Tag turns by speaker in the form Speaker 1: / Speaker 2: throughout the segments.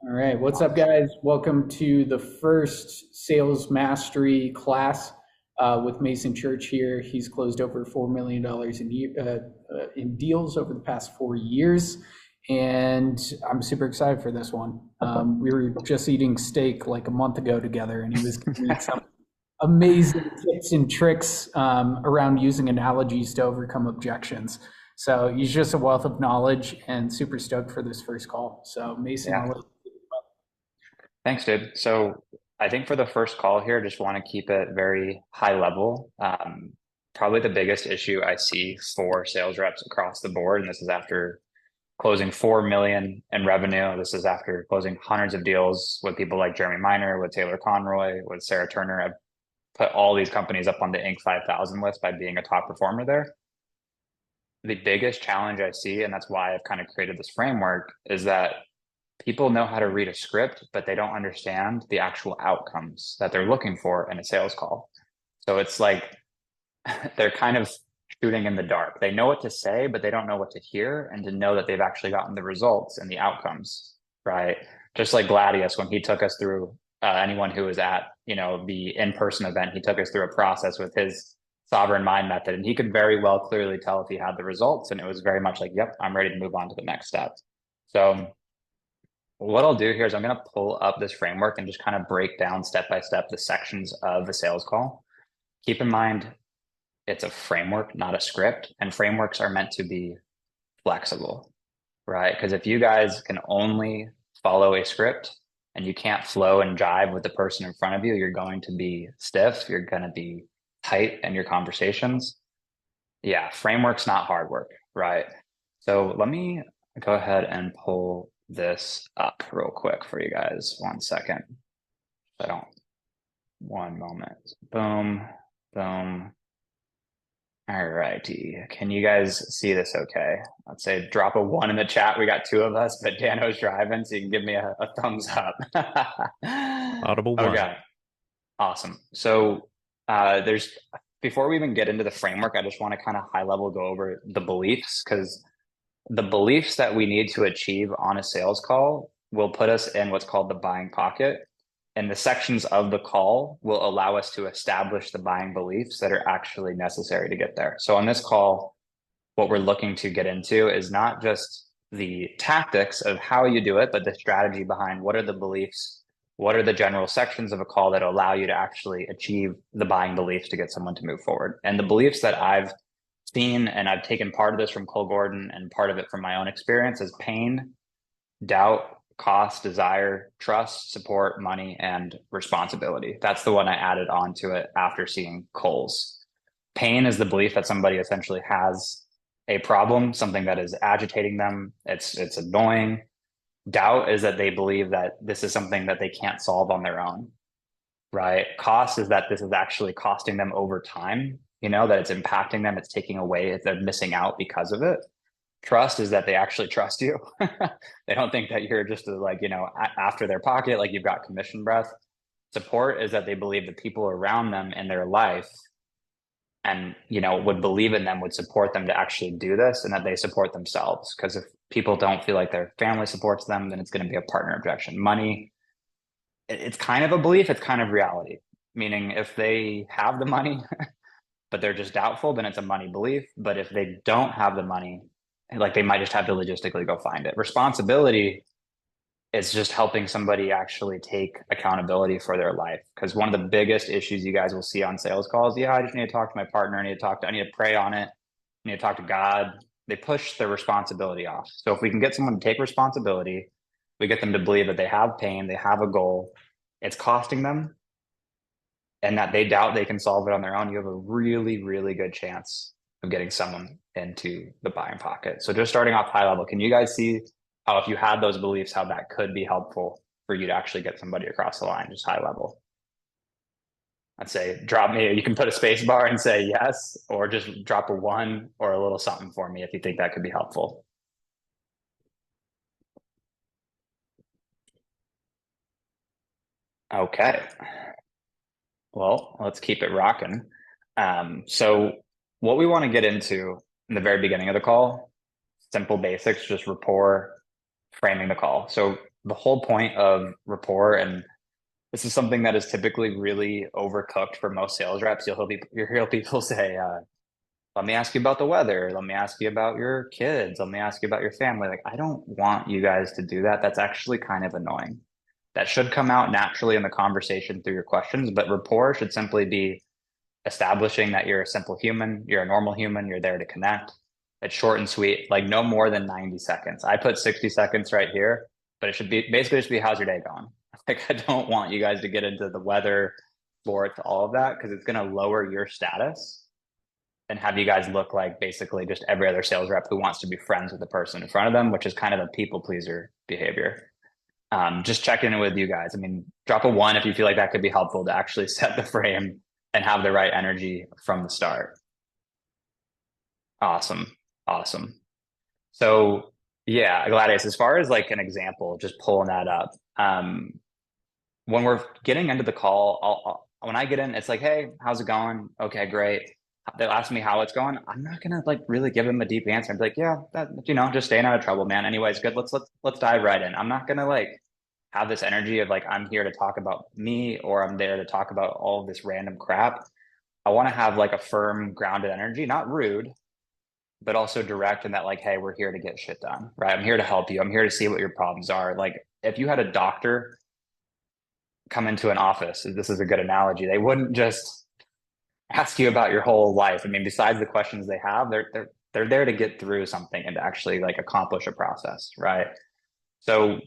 Speaker 1: All right, what's up, guys? Welcome to the first sales mastery class with Mason Church here. He's closed over $4 million in deals over the past 4 years, and I'm super excited for this one. We were just eating steak like a month ago together, and he was giving me some amazing tips and tricks around using analogies to overcome objections. So he's just a wealth of knowledge and super stoked for this first call. So Mason,
Speaker 2: Yeah,
Speaker 1: I'll let
Speaker 2: thanks, dude. So I think for the first call here, just want to keep it very high level. Probably the biggest issue I see for sales reps across the board, and this is after closing 4 million in revenue. This is after closing hundreds of deals with people like Jeremy Miner, with Taylor Conroy, with Sarah Turner. I've put all these companies up on the Inc. 5000 list by being a top performer there. The biggest challenge I see, and that's why I've kind of created this framework, is that people know how to read a script, but they don't understand the actual outcomes that they're looking for in a sales call. So it's like they're kind of shooting in the dark. They know what to say, but they don't know what to hear and to know that they've actually gotten the results and the outcomes, right? Just like Gladius, when he took us through anyone who was at, the in-person event, he took us through a process with his sovereign mind method, and he could very well clearly tell if he had the results. And it was very much like, yep, I'm ready to move on to the next step. So what I'll do here is I'm going to pull up this framework and just kind of break down step by step the sections of a sales call. Keep in mind, it's a framework, not a script, and frameworks are meant to be flexible, right? Because if you guys can only follow a script and you can't flow and jive with the person in front of you, you're going to be stiff, you're going to be tight in your conversations. Yeah, framework's not hard work, right? So let me go ahead and pull this up real quick for you guys. 1 second. I don't, one moment. Boom, boom. All righty. Can you guys see this okay? Let's say drop a one in the chat. We got two of us, but Dano's driving, so you can give me a thumbs up.
Speaker 3: Audible one.
Speaker 2: Okay, awesome. So there's before we even get into the framework, I just want to kind of high level go over the beliefs, because the beliefs that we need to achieve on a sales call will put us in what's called the buying pocket. And the sections of the call will allow us to establish the buying beliefs that are actually necessary to get there. So on this call, what we're looking to get into is not just the tactics of how you do it, but the strategy behind what are the beliefs, what are the general sections of a call that allow you to actually achieve the buying beliefs to get someone to move forward. And the beliefs that I've seen, and I've taken part of this from Cole Gordon and part of it from my own experience, is pain, doubt, cost, desire, trust, support, money, and responsibility. That's the one I added on to it after seeing Cole's. Pain is the belief that somebody essentially has a problem, something that is agitating them. It's annoying. Doubt is that they believe that this is something that they can't solve on their own, right? Cost is that this is actually costing them over time, that it's impacting them, it's taking away, they're missing out because of it. Trust is that they actually trust you. They don't think that you're just like, after their pocket, like you've got commission breath. Support is that they believe the people around them in their life and, would believe in them, would support them to actually do this, and that they support themselves. Because if people don't feel like their family supports them, then it's going to be a partner objection. Money, it's kind of a belief, it's kind of reality. Meaning if they have the money, but they're just doubtful, then it's a money belief. But if they don't have the money, like they might just have to logistically go find it. Responsibility is just helping somebody actually take accountability for their life. Because one of the biggest issues you guys will see on sales calls, I just need to talk to my partner. I need to pray on it. I need to talk to God. They push their responsibility off. So if we can get someone to take responsibility, we get them to believe that they have pain, they have a goal, it's costing them, and that they doubt they can solve it on their own, you have a really, really good chance of getting someone into the buying pocket. So just starting off high level, can you guys see how, if you had those beliefs, how that could be helpful for you to actually get somebody across the line, just high level? I'd say drop me, you can put a space bar and say yes, or just drop a one or a little something for me if you think that could be helpful. Okay. Well, let's keep it rocking. So what we want to get into in the very beginning of the call, simple basics, just rapport, framing the call. So the whole point of rapport, and this is something that is typically really overcooked for most sales reps. You'll hear people say, let me ask you about the weather. Let me ask you about your kids. Let me ask you about your family. Like, I don't want you guys to do that. That's actually kind of annoying. That should come out naturally in the conversation through your questions, but rapport should simply be establishing that you're a simple human, you're a normal human, you're there to connect. It's short and sweet, like no more than 90 seconds. I put 60 seconds right here, but it should be basically just be, how's your day going? Like, I don't want you guys to get into the weather, sports, all of that, because it's going to lower your status and have you guys look like basically just every other sales rep who wants to be friends with the person in front of them, which is kind of a people pleaser behavior. Just checking in with you guys. I mean, drop a 1 if you feel like that could be helpful to actually set the frame and have the right energy from the start. Awesome. Awesome. So yeah, Gladius, as far as like an example, just pulling that up. When we're getting into the call, when I get in, it's like, hey, how's it going? Okay, great. They'll ask me how it's going. I'm not gonna like really give them a deep answer. I'm like, yeah, that, just staying out of trouble, man. Anyways, good. Let's dive right in. I'm not gonna like have this energy of like I'm here to talk about me or I'm there to talk about all of this random crap. I want to have like a firm, grounded energy, not rude, but also direct in that like, hey, we're here to get shit done, right? I'm here to help you. I'm here to see what your problems are. Like if you had a doctor come into an office, this is a good analogy. They wouldn't just ask you about your whole life. I mean, besides the questions they have, they're there to get through something and to actually like accomplish a process, right? So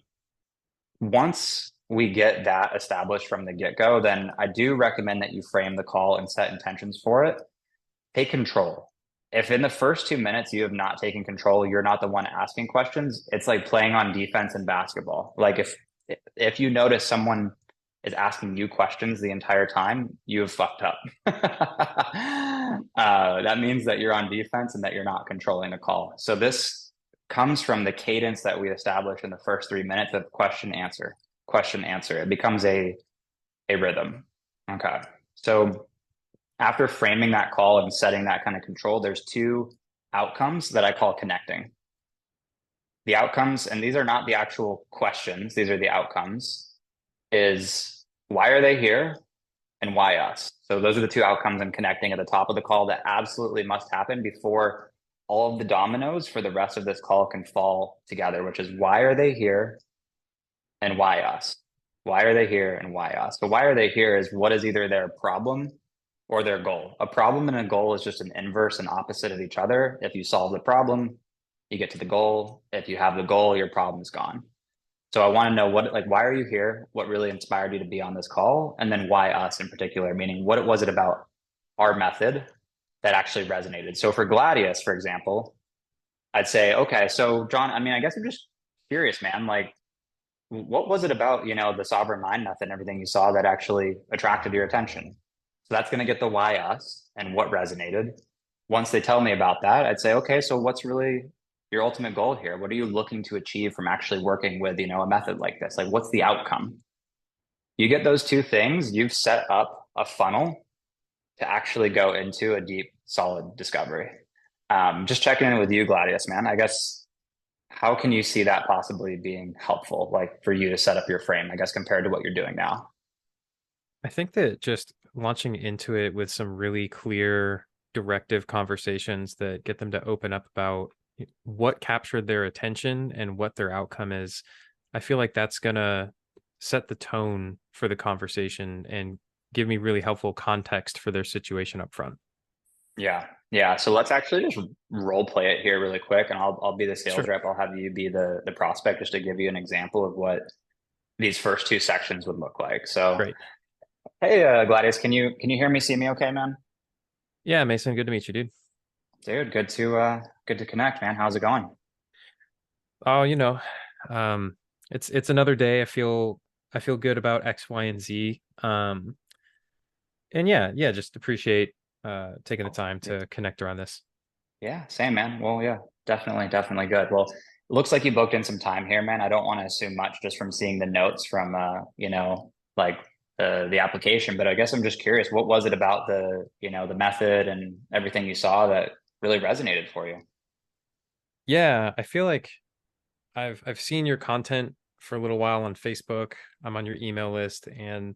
Speaker 2: once we get that established from the get-go, then I do recommend that you frame the call and set intentions for it. Take control. If in the first 2 minutes you have not taken control, you're not the one asking questions, it's like playing on defense in basketball. Like if you notice someone is asking you questions the entire time, you have fucked up. That means that you're on defense and that you're not controlling the call. So this comes from the cadence that we establish in the first 3 minutes of question, answer, question, answer. It becomes a rhythm. Okay. So after framing that call and setting that kind of control, there's 2 outcomes that I call connecting. The outcomes, and these are not the actual questions, these are the outcomes, is why are they here and why us? So those are the 2 outcomes in connecting at the top of the call that absolutely must happen before all of the dominoes for the rest of this call can fall together, which is why are they here and why us? Why are they here and why us? So why are they here is what is either their problem or their goal. A problem and a goal is just an inverse and opposite of each other. If you solve the problem, you get to the goal. If you have the goal, your problem is gone. So I want to know why are you here? What really inspired you to be on this call? And then why us in particular, meaning what was it about our method that actually resonated? So for Gladius, for example, I'd say, okay, so John, I mean, I guess I'm just curious, man, like what was it about, the sovereign mind method and everything you saw that actually attracted your attention? So that's going to get the why us and what resonated. Once they tell me about that, I'd say, okay, so what's really your ultimate goal here? What are you looking to achieve from actually working with, a method like this? Like, what's the outcome? You get those 2 things, you've set up a funnel to actually go into a deep, solid discovery. Just checking in with you, Gladius, man. I guess, how can you see that possibly being helpful, like for you to set up your frame, I guess, compared to what you're doing now?
Speaker 3: I think that just launching into it with some really clear directive conversations that get them to open up about what captured their attention and what their outcome is, I feel like that's going to set the tone for the conversation and give me really helpful context for their situation up front.
Speaker 2: Yeah. Yeah. So let's actually just role play it here really quick, and I'll be the sales rep. I'll have you be the prospect just to give you an example of what these first 2 sections would look like. So,
Speaker 3: Great.
Speaker 2: Hey, Gladius, can you hear me, see me okay, man?
Speaker 3: Yeah, Mason, good to meet you, dude.
Speaker 2: Dude, good to connect, man. How's it going?
Speaker 3: Oh, it's another day. I feel good about X, Y, and Z. And yeah, just appreciate taking the time to connect around this.
Speaker 2: Yeah, same, man. Well, yeah, definitely good. Well, it looks like you booked in some time here, man. I don't want to assume much just from seeing the notes from like the application, but I guess I'm just curious, what was it about the method and everything you saw that really resonated for you?
Speaker 3: Yeah, I feel like I've seen your content for a little while on Facebook. I'm on your email list, and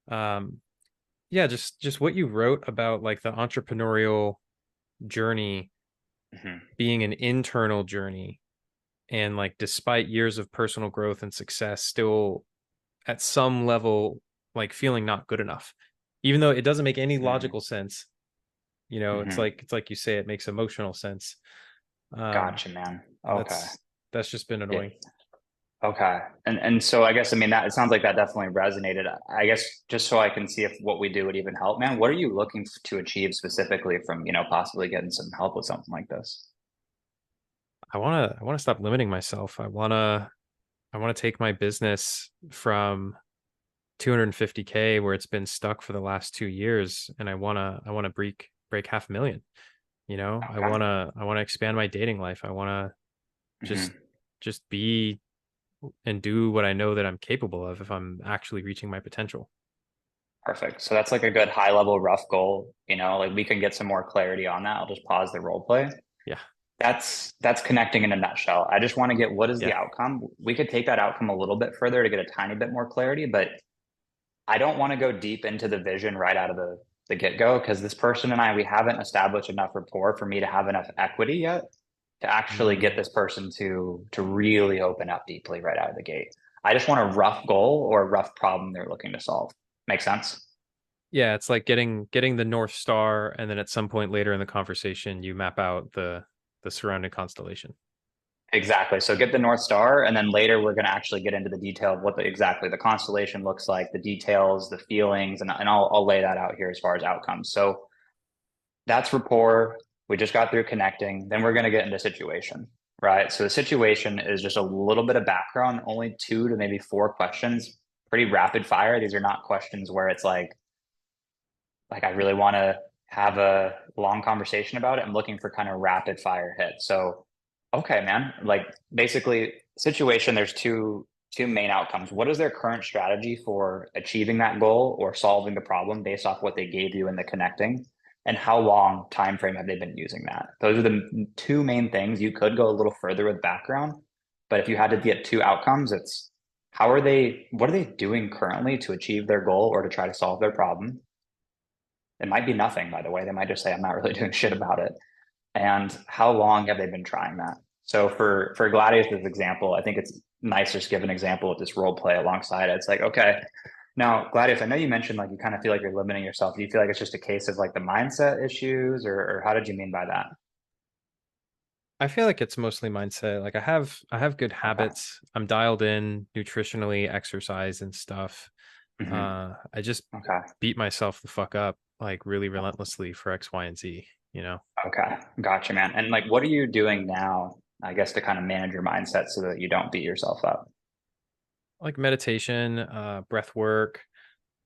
Speaker 3: yeah, just what you wrote about like the entrepreneurial journey being an internal journey, and like despite years of personal growth and success, still at some level like feeling not good enough, even though it doesn't make any logical sense. It's like you say, it makes emotional sense.
Speaker 2: Gotcha, man. Okay.
Speaker 3: That's just been
Speaker 2: Yeah.
Speaker 3: annoying.
Speaker 2: Okay. And so I guess, I mean, that it sounds like that definitely resonated. I guess just so I can see if what we do would even help, man, what are you looking to achieve specifically from, possibly getting some help with something like this?
Speaker 3: I want to stop limiting myself. I want to take my business from 250K, where it's been stuck for the last 2 years, and I want to break 500,000.
Speaker 2: Okay.
Speaker 3: I want to expand my dating life. I want to just
Speaker 2: Mhm.
Speaker 3: just be and do what I know that I'm capable of if I'm actually reaching my potential.
Speaker 2: Perfect. So that's like a good high level rough goal, like we can get some more clarity on that. I'll just pause the role play.
Speaker 3: Yeah.
Speaker 2: That's connecting in a nutshell. I just want to get what is the
Speaker 3: Yeah.
Speaker 2: outcome. We could take that outcome a little bit further to get a tiny bit more clarity, but I don't want to go deep into the vision right out of the get-go, because this person and I, we haven't established enough rapport for me to have enough equity yet to actually get this person to really open up deeply right out of the gate. I just want a rough goal or a rough problem they're looking to solve. Make sense?
Speaker 3: Yeah, it's like getting the North Star, and then at some point later in the conversation, you map out the surrounding constellation.
Speaker 2: Exactly. So get the North Star, and then later we're going to actually get into the detail of what exactly the constellation looks like, the details, the feelings, and I'll lay that out here as far as outcomes. So that's rapport. We just got through connecting. Then we're going to get into situation, right? So the situation is just a little bit of background, only 2 to maybe 4 questions, pretty rapid fire. These are not questions where it's like I really want to have a long conversation about it. I'm looking for kind of rapid fire hits. So, okay, man, like basically situation, there's two main outcomes. What is their current strategy for achieving that goal or solving the problem based off what they gave you in the connecting? And how long time frame have they been using that? Those are the 2 main things. You could go a little further with background, but if you had to get 2 outcomes, it's what are they doing currently to achieve their goal or to try to solve their problem? It might be nothing, by the way. They might just say, I'm not really doing shit about it. And how long have they been trying that? So for Gladius's example, I think it's nice to just give an example of this role play alongside it. It's like, okay, now Gladius, I know you mentioned like you kind of feel like you're limiting yourself. Do you feel like it's just a case of like the mindset issues, or how did you mean by that?
Speaker 3: I feel like it's mostly mindset. Like I have good
Speaker 2: Okay.
Speaker 3: habits. I'm dialed in nutritionally, exercise and stuff.
Speaker 2: Hmm.
Speaker 3: I just
Speaker 2: Okay.
Speaker 3: beat myself the fuck up like really relentlessly for X, Y, and Z.
Speaker 2: Okay. Gotcha, man. And like, what are you doing now, I guess, to kind of manage your mindset so that you don't beat yourself up?
Speaker 3: Like meditation, breath work.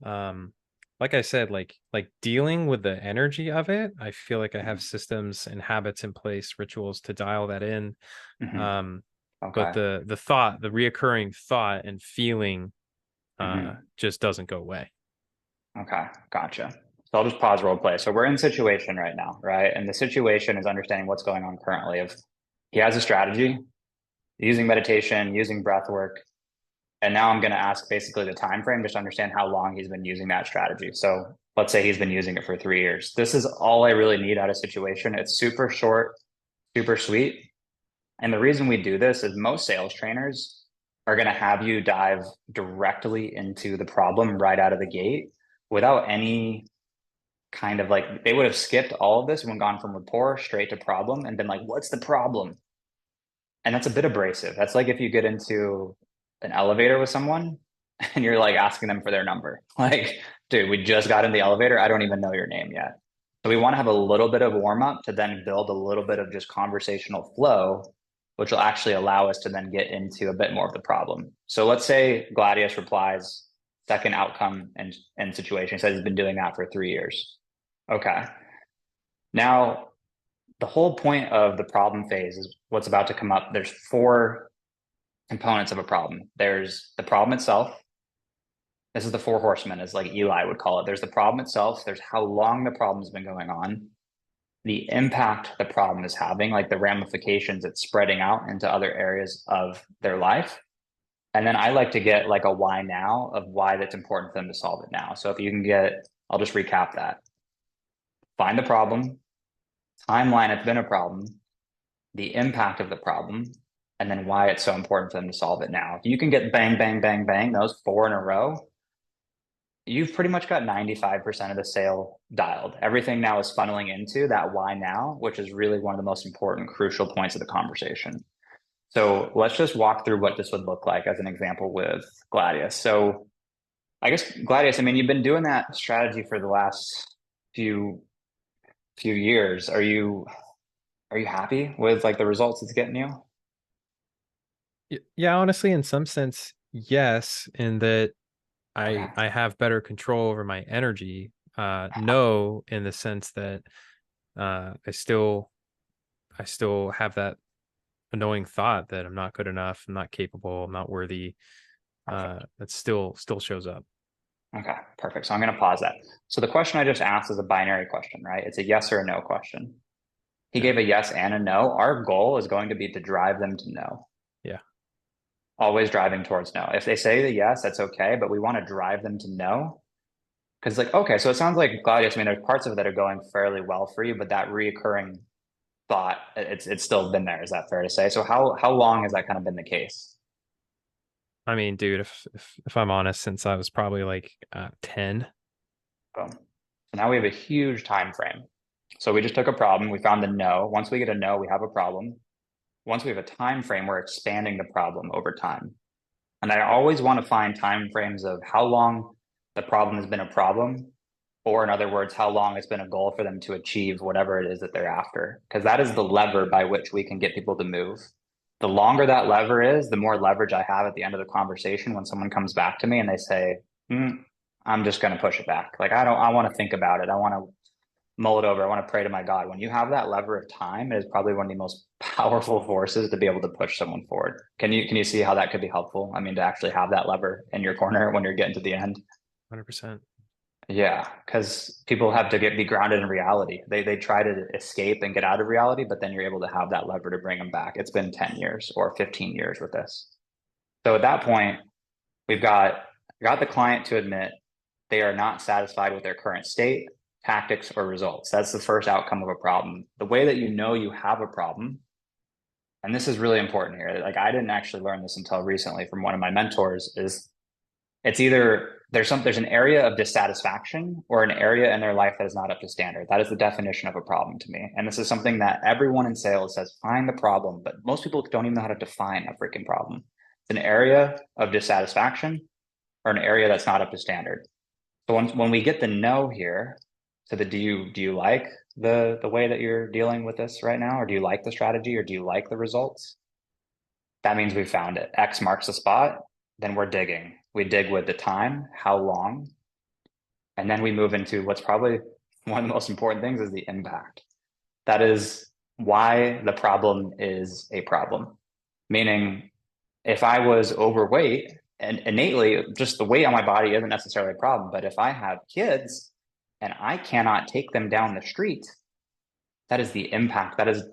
Speaker 3: Um, like I said, like dealing with the energy of it, I feel like I have
Speaker 2: Hmm.
Speaker 3: systems and habits in place, rituals to dial that in.
Speaker 2: Hmm.
Speaker 3: Um, but
Speaker 2: Okay.
Speaker 3: the reoccurring thought and feeling
Speaker 2: Hmm.
Speaker 3: just doesn't go away.
Speaker 2: Okay, gotcha. So I'll just pause role play. So we're in situation right now, right? And the situation is understanding what's going on currently. If he has a strategy, using meditation, using breath work, and now I'm going to ask basically the time frame, just to understand how long he's been using that strategy. So let's say he's been using it for 3 years. This is all I really need out of situation. It's super short, super sweet. And the reason we do this is most sales trainers are going to have you dive directly into the problem right out of the gate without any kind of like they would have skipped all of this and gone from rapport straight to problem and been like, what's the problem? And that's a bit abrasive. That's like if you get into an elevator with someone and you're like asking them for their number. Like, dude, we just got in the elevator. I don't even know your name yet. So we want to have a little bit of warm up to then build a little bit of just conversational flow, which will actually allow us to then get into a bit more of the problem. So let's say Gladius replies, second outcome and situation, says he's been doing that for 3 years. Okay. Now, the whole point of the problem phase is what's about to come up. There's 4 components of a problem. There's the problem itself. This is the 4 horsemen, as like Eli would call it. There's the problem itself. There's how long the problem's been going on, the impact the problem is having, like the ramifications it's spreading out into other areas of their life. And then I like to get like a why now of why that's important for them to solve it now. So if you can get, I'll just recap that. Find the problem, timeline it's been a problem, the impact of the problem, and then why it's so important for them to solve it now. If you can get bang, bang, bang, bang, those 4 in a row, you've pretty much got 95% of the sale dialed. Everything now is funneling into that why now, which is really one of the most important, crucial points of the conversation. So let's just walk through what this would look like as an example with Gladius. So I guess Gladius, I mean, you've been doing that strategy for the last few years. Are you happy with like the results it's getting you?
Speaker 3: Yeah, honestly, in some sense, yes, in that
Speaker 2: Okay.
Speaker 3: I have better control over my energy. No, in the sense that I still have that annoying thought that I'm not good enough, I'm not capable, I'm not worthy. That still shows up.
Speaker 2: Okay, perfect. So I'm going to pause that. So the question I just asked is a binary question, right? It's a yes or a no question. He
Speaker 3: Yeah.
Speaker 2: gave a yes and a no. Our goal is going to be to drive them to no.
Speaker 3: Yeah.
Speaker 2: Always driving towards no. If they say the yes, that's okay, but we want to drive them to no. Because like, okay, so it sounds like Claudius, I mean, there's parts of it that are going fairly well for you, but that reoccurring thought, it's still been there. Is that fair to say? So how long has that kind of been the case?
Speaker 3: I mean, dude, if I'm honest, since I was probably like 10.
Speaker 2: Boom. So now we have a huge time frame. So we just took a problem, we found the no. Once we get a no, we have a problem. Once we have a time frame, we're expanding the problem over time. And I always want to find time frames of how long the problem has been a problem, or in other words, how long it's been a goal for them to achieve whatever it is that they're after. Because that is the lever by which we can get people to move. The longer that lever is, the more leverage I have at the end of the conversation when someone comes back to me and they say, I'm just going to push it back. Like, I want to think about it. I want to mull it over. I want to pray to my God. When you have that lever of time, it is probably one of the most powerful forces to be able to push someone forward. Can you see how that could be helpful? I mean, to actually have that lever in your corner when you're getting to the end.
Speaker 3: 100%.
Speaker 2: Yeah, because people have to be grounded in reality. They try to escape and get out of reality, but then you're able to have that lever to bring them back. It's been 10 years or 15 years with this. So at that point, we've got the client to admit they are not satisfied with their current state, tactics, or results. That's the first outcome of a problem. The way that you know you have a problem, and this is really important here, like I didn't actually learn this until recently from one of my mentors, is it's either there's an area of dissatisfaction or an area in their life that is not up to standard. That is the definition of a problem to me. And this is something that everyone in sales says, find the problem, but most people don't even know how to define a freaking problem. It's an area of dissatisfaction or an area that's not up to standard. So when we get the no here, so do you like the way that you're dealing with this right now, or do you like the strategy, or do you like the results? That means we found it. X marks the spot. Then we're digging. We dig with the time, how long, and then we move into what's probably one of the most important things is the impact. That is why the problem is a problem. Meaning, if I was overweight and innately just the weight on my body isn't necessarily a problem, but if I have kids and I cannot take them down the street, that is the impact. That is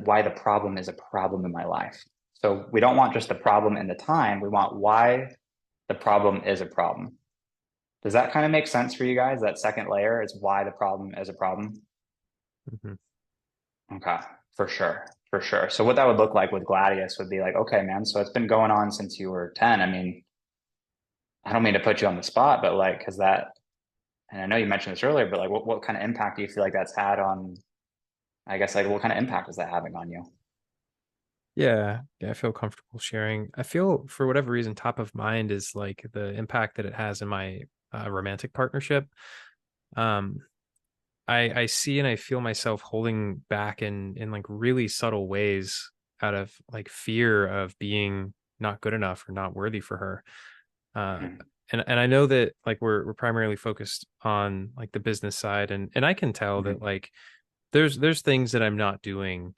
Speaker 2: why the problem is a problem in my life. So we don't want just the problem in the time. We want why the problem is a problem. Does that kind of make sense for you guys? That second layer is why the problem is a problem.
Speaker 3: Mm-hmm.
Speaker 2: Okay, for sure. For sure. So what that would look like with Gladius would be like, okay, man, so it's been going on since you were 10. I mean, I don't mean to put you on the spot, but like, cause that, and I know you mentioned this earlier, but like, what kind of impact do you feel like that's had on, I guess, like, what kind of impact is that having on you?
Speaker 3: Yeah, I feel comfortable sharing. I feel for whatever reason, top of mind is like the impact that it has in my romantic partnership. Um, I see and I feel myself holding back in like really subtle ways out of like fear of being not good enough or not worthy for her.
Speaker 2: Mhm.
Speaker 3: And I know that like we're primarily focused on like the business side, and I can tell that
Speaker 2: Mhm.
Speaker 3: like there's things that I'm not doing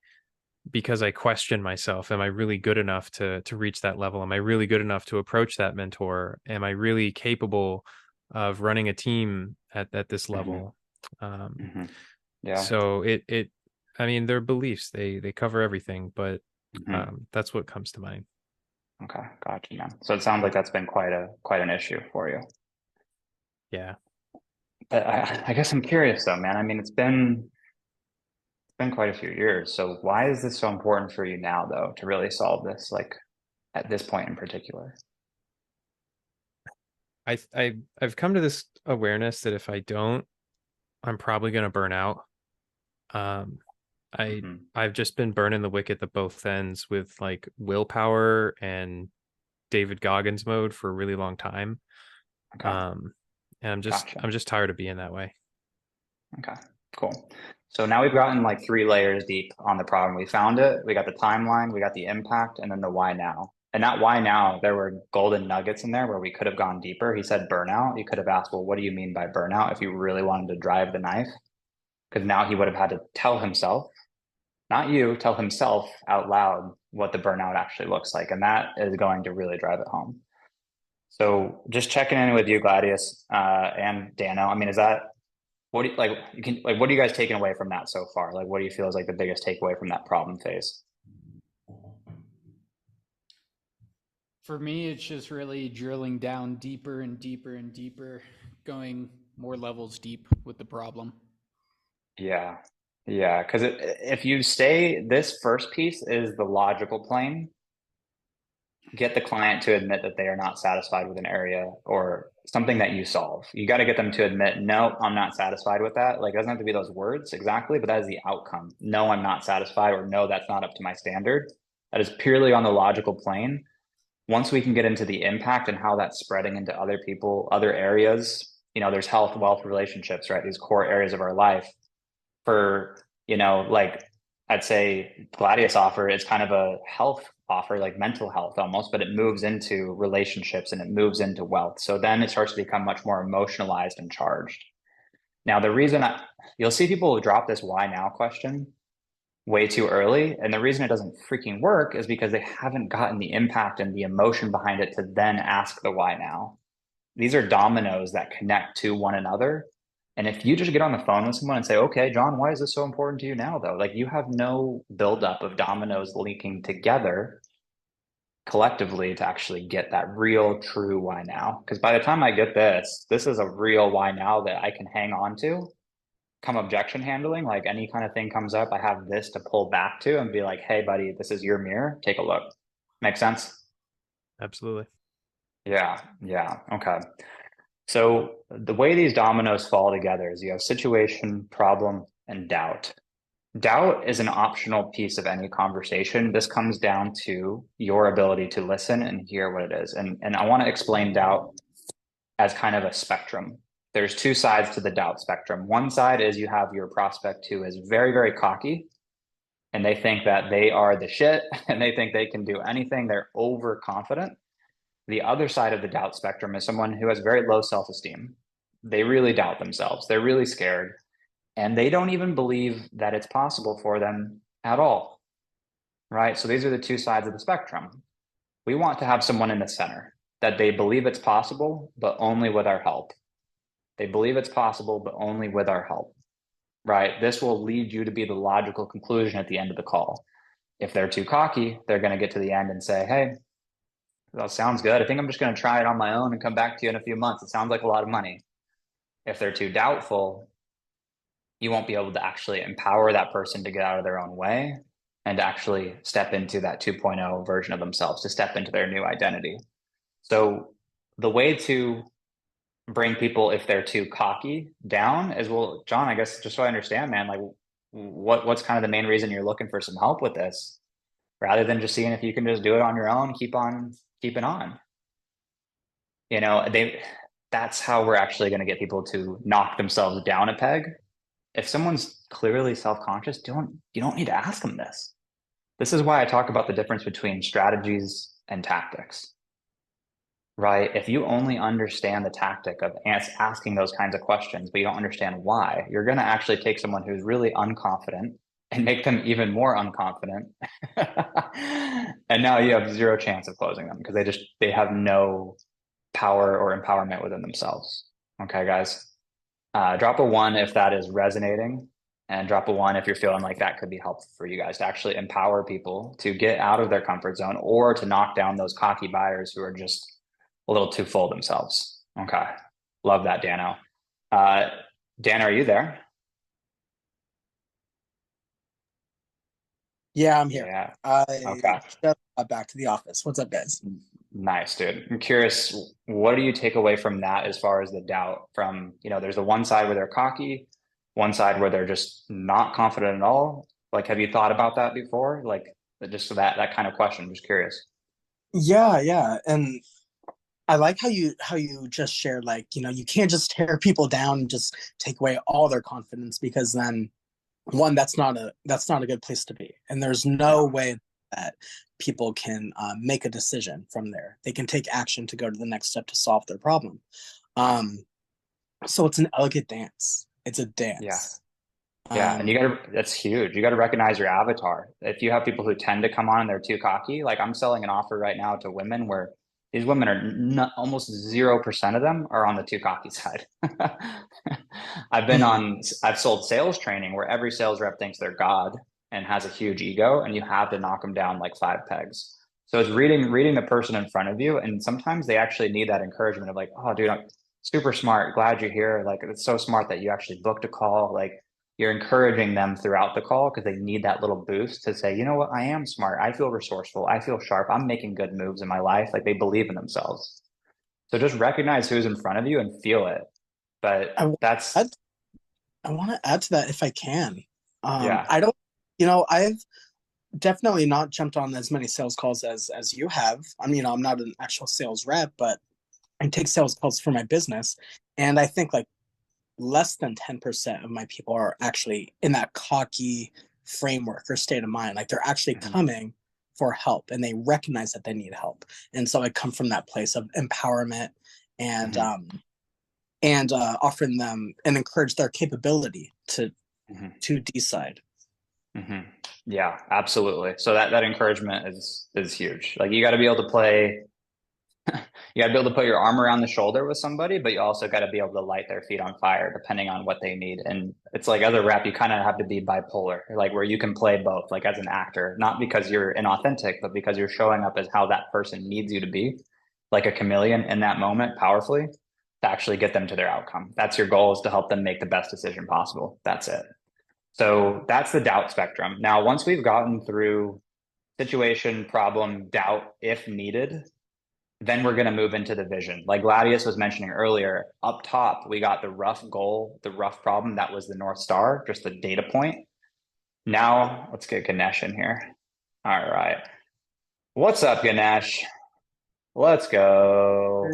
Speaker 3: because I question myself. Am I really good enough to reach that level? Am I really good enough to approach that mentor? Am I really capable of running a team at this
Speaker 2: Mhm.
Speaker 3: level? Um,
Speaker 2: Mhm. Yeah.
Speaker 3: so I mean, their beliefs, they cover everything, but
Speaker 2: Mhm.
Speaker 3: that's what comes to mind.
Speaker 2: Okay, gotcha, man. So it sounds like that's been quite an issue for you.
Speaker 3: Yeah.
Speaker 2: But I guess I'm curious though, man. I mean, it's been quite a few years. So why is this so important for you now, though, to really solve this, like at this point in particular?
Speaker 3: I've come to this awareness that if I don't, I'm probably going to burn out. Um, I
Speaker 2: Hmm.
Speaker 3: I've just been burning the wick at the both ends with like willpower and David Goggins mode for a really long time.
Speaker 2: Okay,
Speaker 3: Um, and
Speaker 2: gotcha.
Speaker 3: I'm just tired of being that way.
Speaker 2: Okay, cool. So now we've gotten like 3 layers deep on the problem. We found it, we got the timeline, we got the impact, and then the why now. And that why now, there were golden nuggets in there where we could have gone deeper. He said burnout. You could have asked, well, what do you mean by burnout if you really wanted to drive the knife? Because now he would have had to tell himself, not you, tell himself out loud what the burnout actually looks like. And that is going to really drive it home. So just checking in with you, Gladius, and Dano. I mean, is that what do you like? You can like, what are you guys taking away from that so far? Like, what do you feel is like the biggest takeaway from that problem phase?
Speaker 1: For me, it's just really drilling down deeper and deeper and deeper, going more levels deep with the problem.
Speaker 2: Yeah, yeah. Because if you stay, this first piece is the logical plane. Get the client to admit that they are not satisfied with an area or something that you solve. You got to get them to admit, no, I'm not satisfied with that. Like, it doesn't have to be those words exactly, but that is the outcome. No, I'm not satisfied, or no, that's not up to my standard. That is purely on the logical plane. Once we can get into the impact and how that's spreading into other people, other areas, there's health, wealth, relationships, right? These core areas of our life. For, like I'd say Gladius offer is kind of a health offer, like mental health almost, but it moves into relationships and it moves into wealth. So then it starts to become much more emotionalized and charged. Now, the reason you'll see people drop this why now question way too early. And the reason it doesn't freaking work is because they haven't gotten the impact and the emotion behind it to then ask the why now. These are dominoes that connect to one another. And if you just get on the phone with someone and say, okay, John, why is this so important to you now, though? Like, you have no buildup of dominoes linking together collectively to actually get that real, true why now. Because by the time I get this is a real why now that I can hang on to. Come objection handling, like any kind of thing comes up, I have this to pull back to and be like, hey, buddy, this is your mirror. Take a look. Make sense?
Speaker 3: Absolutely.
Speaker 2: Yeah. Yeah. Okay. So the way these dominoes fall together is you have situation, problem, and doubt. Doubt is an optional piece of any conversation. This comes down to your ability to listen and hear what it is. And I want to explain doubt as kind of a spectrum. There's two sides to the doubt spectrum. One side is you have your prospect who is very, very cocky and they think that they are the shit and they think they can do anything. They're overconfident. The other side of the doubt spectrum is someone who has very low self-esteem. They really doubt themselves. They're really scared and they don't even believe that it's possible for them at all. Right? So these are the two sides of the spectrum. We want to have someone in the center that they believe it's possible, but only with our help. They believe it's possible, but only with our help, right? This will lead you to be the logical conclusion at the end of the call. If they're too cocky, they're going to get to the end and say, hey, that sounds good. I think I'm just going to try it on my own and come back to you in a few months. It sounds like a lot of money. If they're too doubtful, you won't be able to actually empower that person to get out of their own way and to actually step into that 2.0 version of themselves, to step into their new identity. So the way to bring people, if they're too cocky, down is, well, John, I guess just so I understand, man, like what's kind of the main reason you're looking for some help with this, rather than just seeing if you can just do it on your own, keep on keeping on. That's how we're actually going to get people to knock themselves down a peg. If someone's clearly self-conscious, you don't need to ask them this. This is why I talk about the difference between strategies and tactics. Right? If you only understand the tactic of asking those kinds of questions, but you don't understand why, you're going to actually take someone who's really unconfident and make them even more unconfident. And now you have zero chance of closing them because they have no power or empowerment within themselves. Okay, guys. Drop a 1 if that is resonating And drop a one if you're feeling like that could be helpful for you guys to actually empower people to get out of their comfort zone or to knock down those cocky buyers who are just a little too full of themselves. Okay. Love that, Dano. Dan, are you there?
Speaker 4: Yeah, I'm here.
Speaker 2: Yeah.
Speaker 4: I
Speaker 2: Okay.
Speaker 4: just got back to the office. What's up, guys?
Speaker 2: Nice, dude. I'm curious, what do you take away from that as far as the doubt from, there's the one side where they're cocky, one side where they're just not confident at all. Like, have you thought about that before? Like, just that kind of question. Just curious.
Speaker 4: Yeah. And I like how you just shared, like, you can't just tear people down and just take away all their confidence, because then one, that's not a good place to be. And there's no way that people can make a decision from there. They can take action to go to the next step to solve their problem. So it's an elegant dance. It's a dance.
Speaker 2: Yeah, and that's huge. You gotta recognize your avatar. If you have people who tend to come on and they're too cocky, like I'm selling an offer right now to women where these women are not, almost 0% of them are on the too cocky side. I've sold sales training where every sales rep thinks they're God and has a huge ego, and you have to knock them down like 5 pegs. So it's reading the person in front of you, and sometimes they actually need that encouragement of like, oh, dude, I'm super smart. Glad you're here. Like, it's so smart that you actually booked a call. Like, you're encouraging them throughout the call because they need that little boost to say, you know what, I am smart. I feel resourceful. I feel sharp. I'm making good moves in my life. Like, they believe in themselves. So just recognize who's in front of you and feel it. But
Speaker 4: I want to add to that if I can.
Speaker 2: Yeah.
Speaker 4: I don't, I've definitely not jumped on as many sales calls as you have. I mean, I'm not an actual sales rep, but I take sales calls for my business. And I think like less than 10% of my people are actually in that cocky framework or state of mind. Like, they're actually coming for help, and they recognize that they need help. And so I come from that place of empowerment and offering them and encourage their capability to decide.
Speaker 2: Yeah, absolutely. So that encouragement is huge. Like, you got to be able to play. You got to be able to put your arm around the shoulder with somebody, but you also got to be able to light their feet on fire depending on what they need. And it's like, as a rep, you kind of have to be bipolar, like where you can play both, like as an actor, not because you're inauthentic, but because you're showing up as how that person needs you to be, like a chameleon in that moment, powerfully, to actually get them to their outcome. That's your goal, is to help them make the best decision possible. That's it. So that's the doubt spectrum. Now, once we've gotten through situation, problem, doubt, if needed, then we're going to move into the vision. Like Gladius was mentioning earlier, up top, we got the rough goal, the rough problem. That was the North Star, just the data point. Now let's get Ganesh in here. All right. What's up, Ganesh? Let's go.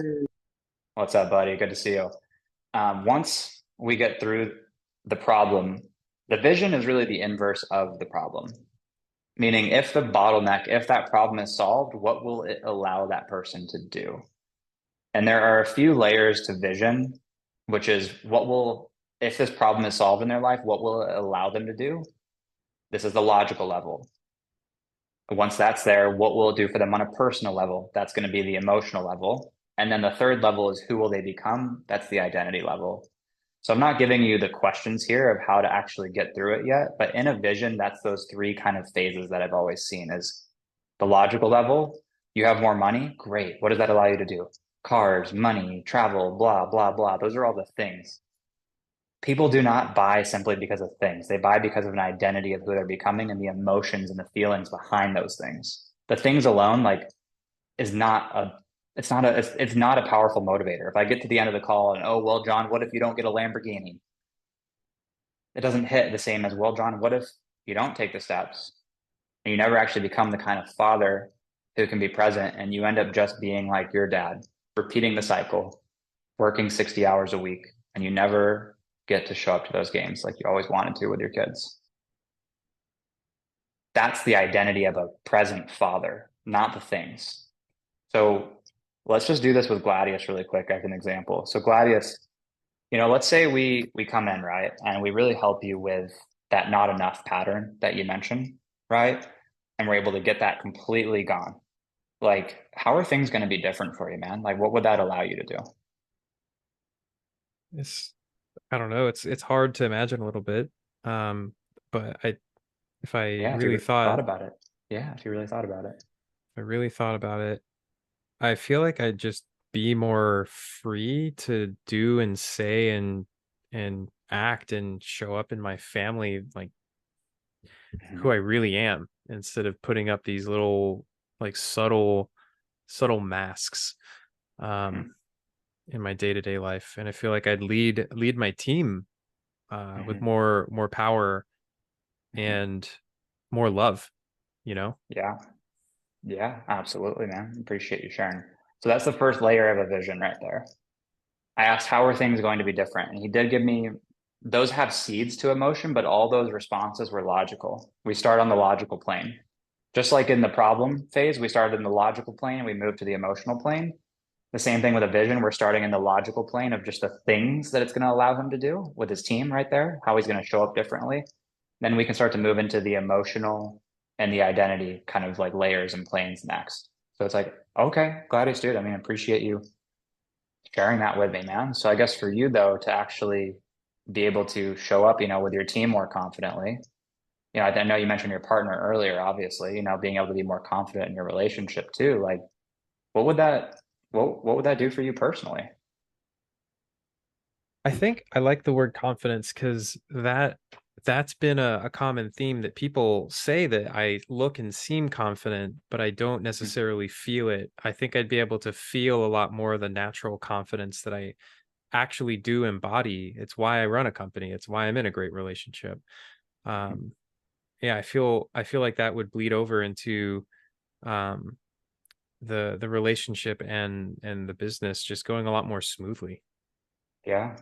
Speaker 2: What's up, buddy? Good to see you. Once we get through the problem, the vision is really the inverse of the problem. Meaning, if the bottleneck, if that problem is solved, what will it allow that person to do? And there are a few layers to vision, which is if this problem is solved in their life, what will it allow them to do? This is the logical level. Once that's there, what will it do for them on a personal level? That's going to be the emotional level. And then the third level is, who will they become? That's the identity level. So I'm not giving you the questions here of how to actually get through it yet, but in a vision, that's those 3 kind of phases that I've always seen. Is the logical level. You have more money? Great. What does that allow you to do? Cars, money, travel, blah, blah, blah. Those are all the things. People do not buy simply because of things. They buy because of an identity of who they're becoming and the emotions and the feelings behind those things. The things alone, like, is not a it's not a powerful motivator. If I get to the end of the call and, oh, well, John, what if you don't get a Lamborghini? It doesn't hit the same as, well, John, what if you don't take the steps and you never actually become the kind of father who can be present, and you end up just being like your dad, repeating the cycle, working 60 hours a week, and you never get to show up to those games like you always wanted to with your kids. That's the identity of a present father, not the things. So let's just do this with Gladius really quick as an example. So Gladius, let's say we come in, right? And we really help you with that not enough pattern that you mentioned, right? And we're able to get that completely gone. Like, how are things going to be different for you, man? Like, what would that allow you to do?
Speaker 3: I don't know. It's hard to imagine a little bit. But if I
Speaker 2: Yeah, if you
Speaker 3: really
Speaker 2: really thought
Speaker 3: thought,
Speaker 2: about it. Yeah, if you really thought about it.
Speaker 3: if I really thought about it, I feel like I'd just be more free to do and say and act and show up in my family like who I
Speaker 2: Mhm.
Speaker 3: really am, instead of putting up these little like subtle masks um
Speaker 2: Mhm.
Speaker 3: in my day-to-day life. And I feel like I'd lead my team with
Speaker 2: Mhm.
Speaker 3: more power
Speaker 2: Mhm.
Speaker 3: and more love, you know?
Speaker 2: Yeah. Yeah, absolutely, man. Appreciate you sharing. So that's the first layer of a vision right there. I asked, how are things going to be different? And he did give me, those have seeds to emotion, but all those responses were logical. We start on the logical plane. Just like in the problem phase, we started in the logical plane and we moved to the emotional plane. The same thing with a vision. We're starting in the logical plane of just the things that it's going to allow him to do with his team right there, how he's going to show up differently. Then we can start to move into the emotional and the identity kind of like layers and planes next. So it's like, okay, Gladius, dude. I mean, appreciate you sharing that with me, man. So I guess for you though, to actually be able to show up, with your team more confidently, I know you mentioned your partner earlier, obviously, being able to be more confident in your relationship too. Like, what would that, what would that do for you personally?
Speaker 3: I think I like the word confidence because that's been a common theme, that people say that I look and seem confident, but I don't
Speaker 2: Mhm.
Speaker 3: necessarily feel it. I think I'd be able to feel a lot more of the natural confidence that I actually do embody. It's why I run a company. It's why I'm in a great relationship. Um, yeah, I feel like that would bleed over into um, the relationship and the business just going a lot more smoothly.
Speaker 2: Yeah.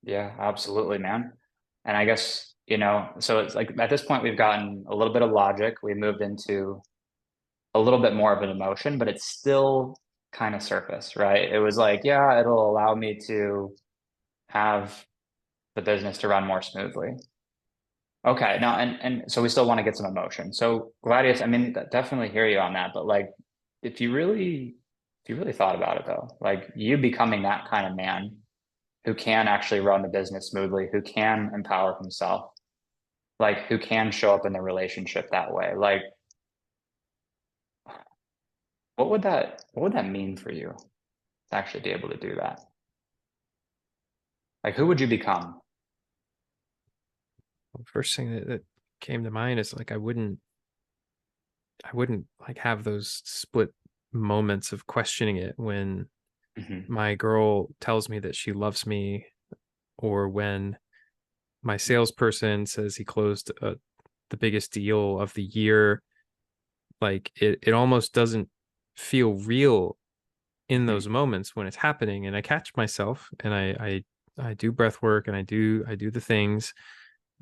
Speaker 2: Yeah, absolutely, man. And I guess, so it's like at this point, we've gotten a little bit of logic. We moved into a little bit more of an emotion, but it's still kind of surface, right? It was like, yeah, it'll allow me to have the business to run more smoothly. Okay, now and so we still want to get some emotion. So Gladius, I mean, definitely hear you on that, but like if you really thought about it though, like you becoming that kind of man who can actually run the business smoothly, who can empower himself, like who can show up in the relationship that way. Like what would that mean for you to actually be able to do that? Like who would you become?
Speaker 3: First thing that came to mind is like I wouldn't like have those split moments of questioning it when
Speaker 2: Hmm.
Speaker 3: my girl tells me that she loves me, or when my salesperson says he closed the biggest deal of the year. Like it almost doesn't feel real in
Speaker 2: Hmm.
Speaker 3: those moments when it's happening, and I catch myself and I do breath work and I do the things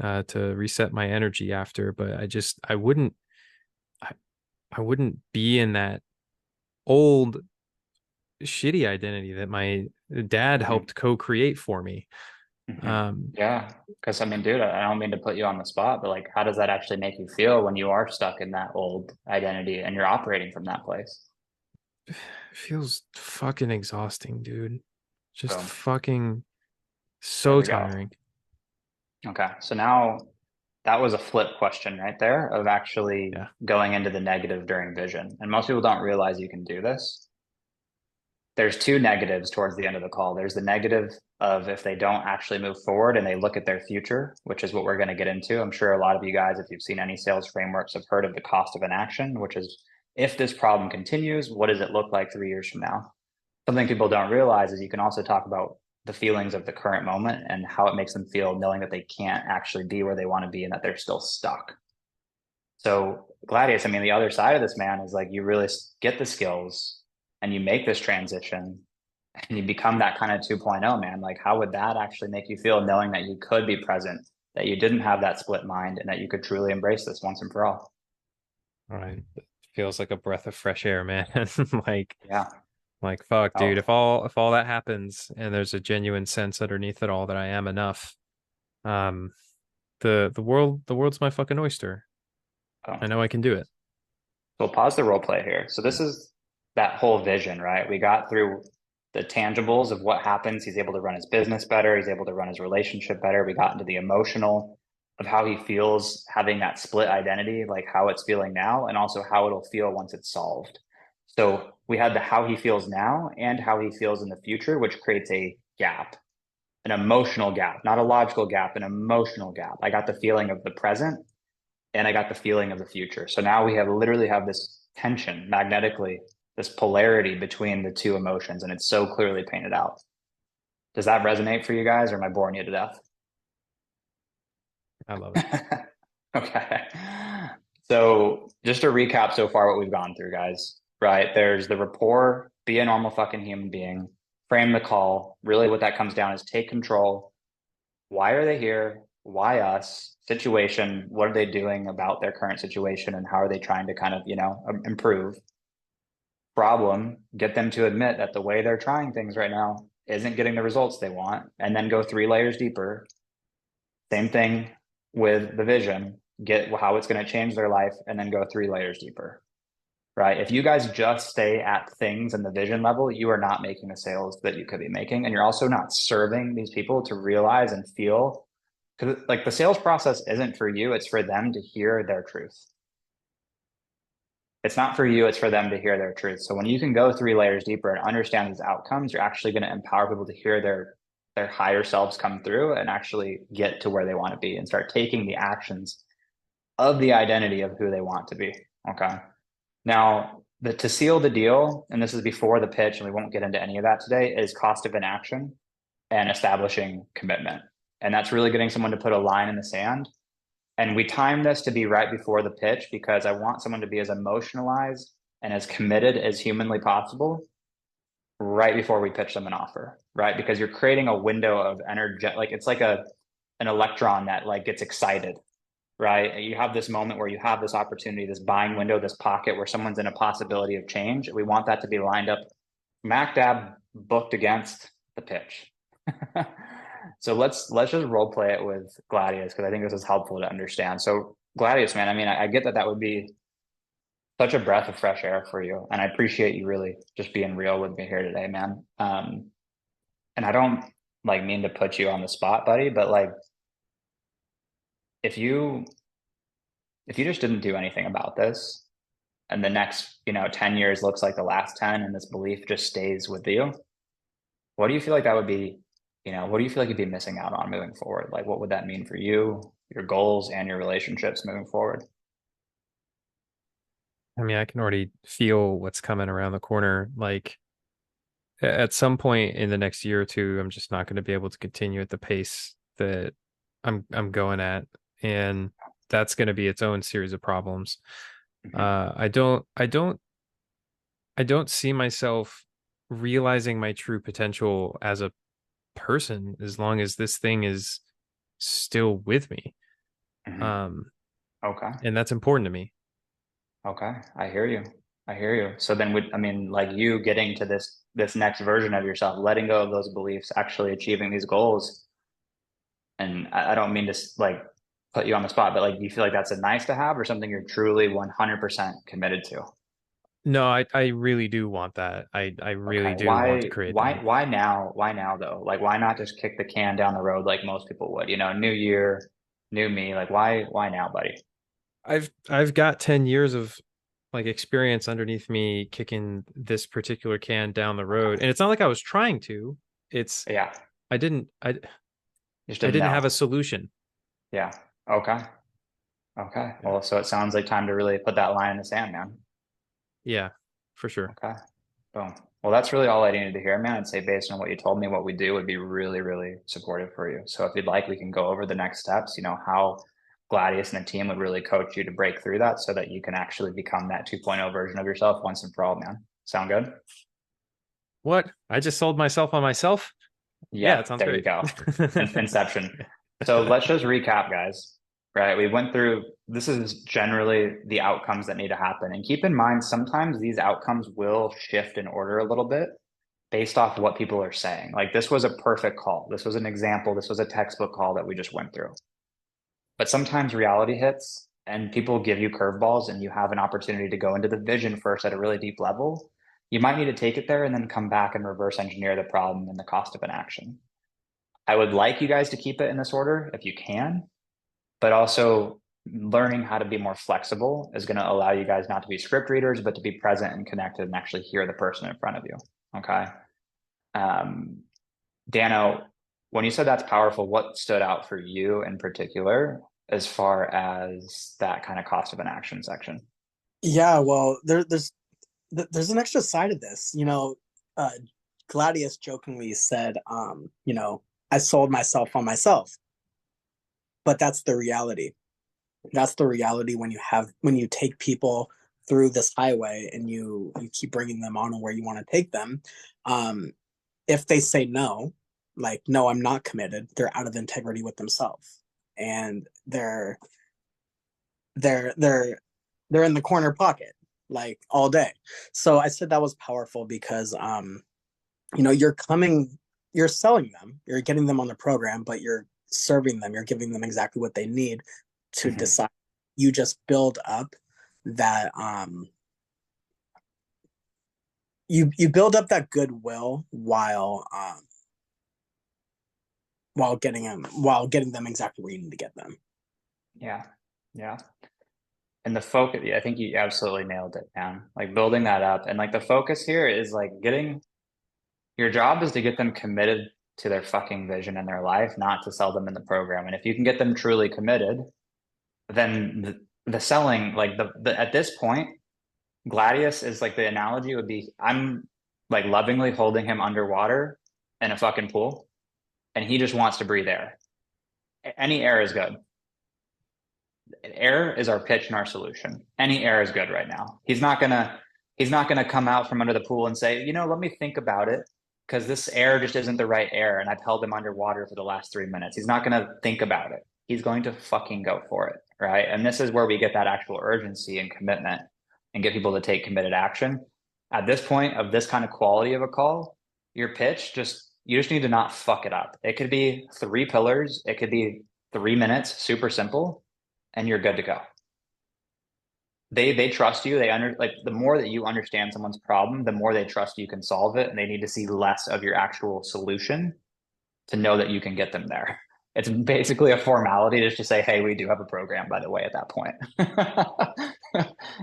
Speaker 3: to reset my energy after. But I, I wouldn't be in that old shitty identity that my dad
Speaker 2: Hmm.
Speaker 3: helped co-create for me.
Speaker 2: Hmm.
Speaker 3: Um,
Speaker 2: Yeah, because I mean, dude, I don't mean to put you on the spot, but like, how does that actually make you feel when you are stuck in that old identity and you're operating from that place?
Speaker 3: feels fucking exhausting, dude. Just
Speaker 2: Boom.
Speaker 3: fucking
Speaker 2: There
Speaker 3: so
Speaker 2: we go.
Speaker 3: tiring.
Speaker 2: Okay, so now that was a flip question right there of actually
Speaker 3: Yeah.
Speaker 2: going into the negative during vision. And most people don't realize you can do this. There's two negatives towards the end of the call. There's the negative of if they don't actually move forward and they look at their future, which is what we're going to get into. I'm sure a lot of you guys, if you've seen any sales frameworks, have heard of the cost of inaction, which is if this problem continues, what does it look like 3 years from now? Something people don't realize is you can also talk about the feelings of the current moment and how it makes them feel knowing that they can't actually be where they want to be and that they're still stuck. So Gladius, I mean, the other side of this, man, is like you really get the skills and you make this transition and you become that kind of 2.0, man. Like how would that actually make you feel knowing that you could be present, that you didn't have that split mind and that you could truly embrace this once and for all?
Speaker 3: All right. Feels like a breath of fresh air, man. like
Speaker 2: Yeah.
Speaker 3: like fuck, dude.
Speaker 2: Oh,
Speaker 3: If all that happens and there's a genuine sense underneath it all that I am enough, um, the world's my fucking oyster.
Speaker 2: oh.
Speaker 3: I know I can do it.
Speaker 2: So we'll pause the role play here. So this is that whole vision, right? We got through the tangibles of what happens. He's able to run his business better. He's able to run his relationship better. We got into the emotional. of how he feels having that split identity, like how it's feeling now, and also how it'll feel once it's solved. So we had the how he feels now and how he feels in the future, which creates a gap, an emotional gap, not a logical gap, an emotional gap. I got the feeling of the present and I got the feeling of the future. So now we have literally have this tension magnetically, this polarity between the two emotions, and it's so clearly painted out. Does that resonate for you guys, or am I boring you to death?
Speaker 3: I love it.
Speaker 2: Okay. So just to recap so far what we've gone through, guys, right? There's the rapport, be a normal fucking human being, frame the call. Really what that comes down is take control. Why are they here? Why us? Situation, what are they doing about their current situation and how are they trying to kind of, improve? Problem, get them to admit that the way they're trying things right now isn't getting the results they want, and then go 3 layers deeper. Same thing with the vision, get how it's going to change their life, and then go 3 layers deeper, right? If you guys just stay at things in the vision level, you are not making the sales that you could be making. And you're also not serving these people to realize and feel, because like the sales process isn't for you, it's for them to hear their truth. It's not for you, it's for them to hear their truth. So when you can go 3 layers deeper and understand these outcomes, you're actually going to empower people to hear their higher selves come through and actually get to where they want to be and start taking the actions of the identity of who they want to be. Okay. Now, to seal the deal, and this is before the pitch, and we won't get into any of that today, is cost of inaction and establishing commitment. And that's really getting someone to put a line in the sand. And we time this to be right before the pitch because I want someone to be as emotionalized and as committed as humanly possible right before we pitch them an offer, right? Because you're creating a window of energy, like it's like an electron that like gets excited, right? You have this moment where you have this opportunity, this buying window, this pocket where someone's in a possibility of change. We want that to be lined up, smack dab booked against the pitch. So let's just role play it with Gladius, because I think this is helpful to understand. So Gladius, man, I mean, I get that would be such a breath of fresh air for you. And I appreciate you really just being real with me here today, man. And I don't like mean to put you on the spot, buddy, but like, if you just didn't do anything about this and the next, 10 years looks like the last 10 and this belief just stays with you, what do you feel like that would be? What do you feel like you'd be missing out on moving forward? Like, what would that mean for you, your goals and your relationships moving forward?
Speaker 3: I mean, I can already feel what's coming around the corner. Like at some point in the next year or two, I'm just not going to be able to continue at the pace that I'm going at, and that's going to be its own series of problems.
Speaker 2: Mm-hmm.
Speaker 3: I don't see myself realizing my true potential as a person as long as this thing is still with me.
Speaker 2: Mm-hmm. Okay.
Speaker 3: And that's important to me.
Speaker 2: Okay. I hear you. So then like you getting to this next version of yourself, letting go of those beliefs, actually achieving these goals. And I don't mean to like put you on the spot, but like, do you feel like that's a nice to have or something you're truly 100% committed to?
Speaker 3: No, I really do want that. I really
Speaker 2: Okay.
Speaker 3: do want to create that.
Speaker 2: Why now? Why now though? Like, why not just kick the can down the road like most people would? New year, new me. Like, why now, buddy?
Speaker 3: I've got 10 years of like experience underneath me kicking this particular can down the road. And it's not like I was trying to. It's
Speaker 2: Yeah.
Speaker 3: I didn't I
Speaker 2: You just
Speaker 3: I
Speaker 2: didn't
Speaker 3: didn't
Speaker 2: know.
Speaker 3: have a solution.
Speaker 2: Yeah. Okay. Okay. Well, so it sounds like time to really put that line in the sand, man.
Speaker 3: Yeah, for sure.
Speaker 2: Okay. Boom. Well, that's really all I needed to hear, man. I'd say based on what you told me, what we do would be really, really supportive for you. So if you'd like, we can go over the next steps, how Gladius and the team would really coach you to break through that so that you can actually become that 2.0 version of yourself once and for all, man. Sound good?
Speaker 3: What? I just sold myself on myself? Yeah, it
Speaker 2: Yep.
Speaker 3: sounds
Speaker 2: There you
Speaker 3: great.
Speaker 2: go. Inception. So let's just recap, guys. Right. We went through, this is generally the outcomes that need to happen. And keep in mind, sometimes these outcomes will shift in order a little bit based off what people are saying. Like this was a perfect call. This was an example. This was a textbook call that we just went through. But sometimes reality hits and people give you curveballs and you have an opportunity to go into the vision first at a really deep level. You might need to take it there and then come back and reverse engineer the problem and the cost of inaction. I would like you guys to keep it in this order if you can. but also learning how to be more flexible is going to allow you guys not to be script readers, but to be present and connected and actually hear the person in front of you. Okay. Dano, when you said that's powerful, what stood out for you in particular as far as that kind of cost of an action section?
Speaker 4: Yeah, well, there's an extra side of this. Uh, Gladius jokingly said, I sold myself on myself, but that's the reality. That's the reality when you take people through this highway and you keep bringing them on where you want to take them. If they say no, like, no, I'm not committed, they're out of integrity with themselves, and they're in the corner pocket like all day. So I said that was powerful because you're selling them, you're getting them on the program, but you're serving them, you're giving them exactly what they need to decide. You just build up that you build up that goodwill while getting them exactly where you need to get them.
Speaker 2: Yeah. And the focus, I think you absolutely nailed it, man. Like building that up. And like the focus here is like your job is to get them committed to their fucking vision in their life, not to sell them in the program. And if you can get them truly committed, then the selling, like at this point, Gladius is like, the analogy would be, I'm like lovingly holding him underwater in a fucking pool, and he just wants to breathe air. Any air is good. Air is our pitch and our solution. Any air is good right now. He's not gonna come out from under the pool and say, let me think about it, because this air just isn't the right air, and I've held him underwater for the last 3 minutes. He's not gonna think about it. He's going to fucking go for it, right? And this is where we get that actual urgency and commitment and get people to take committed action. At this point of this kind of quality of a call, your pitch, you just need to not fuck it up. It could be 3 pillars. It could be 3 minutes, super simple, and you're good to go. They trust you. Like the more that you understand someone's problem, the more they trust you can solve it, and they need to see less of your actual solution to know that you can get them there. It's basically a formality just to say, hey, we do have a program, by the way, at that point.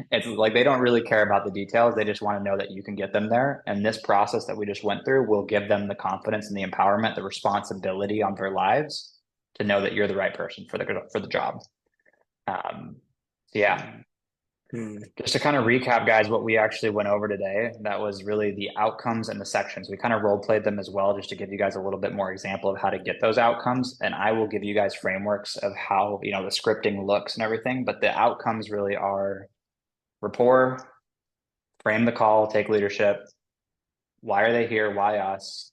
Speaker 2: It's like they don't really care about the details. They just want to know that you can get them there. And this process that we just went through will give them the confidence and the empowerment, the responsibility on their lives to know that you're the right person for the job. Yeah. Just to kind of recap, guys, what we actually went over today, that was really the outcomes and the sections. We kind of role played them as well, just to give you guys a little bit more example of how to get those outcomes. And I will give you guys frameworks of how, the scripting looks and everything, but the outcomes really are rapport, frame the call, take leadership. Why are they here? Why us?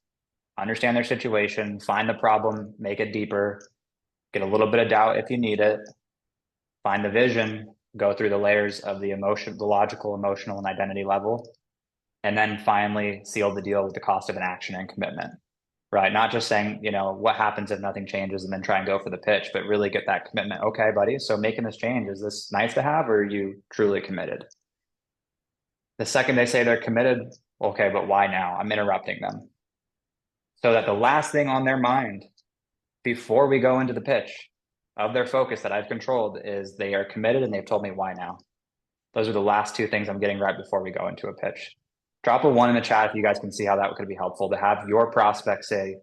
Speaker 2: Understand their situation, find the problem, make it deeper, get a little bit of doubt if you need it, find the vision, go through the layers of the emotion, the logical, emotional, and identity level, and then finally seal the deal with the cost of an action and commitment, right? Not just saying, what happens if nothing changes and then try and go for the pitch, but really get that commitment. Okay, buddy, so making this change, is this nice to have, or are you truly committed? The second they say they're committed, okay, but why now? I'm interrupting them. So that the last thing on their mind before we go into the pitch of their focus that I've controlled is they are committed and they've told me why now. Those are the last 2 things I'm getting right before we go into a pitch. Drop a 1 in the chat if you guys can see how that could be helpful to have your prospect say,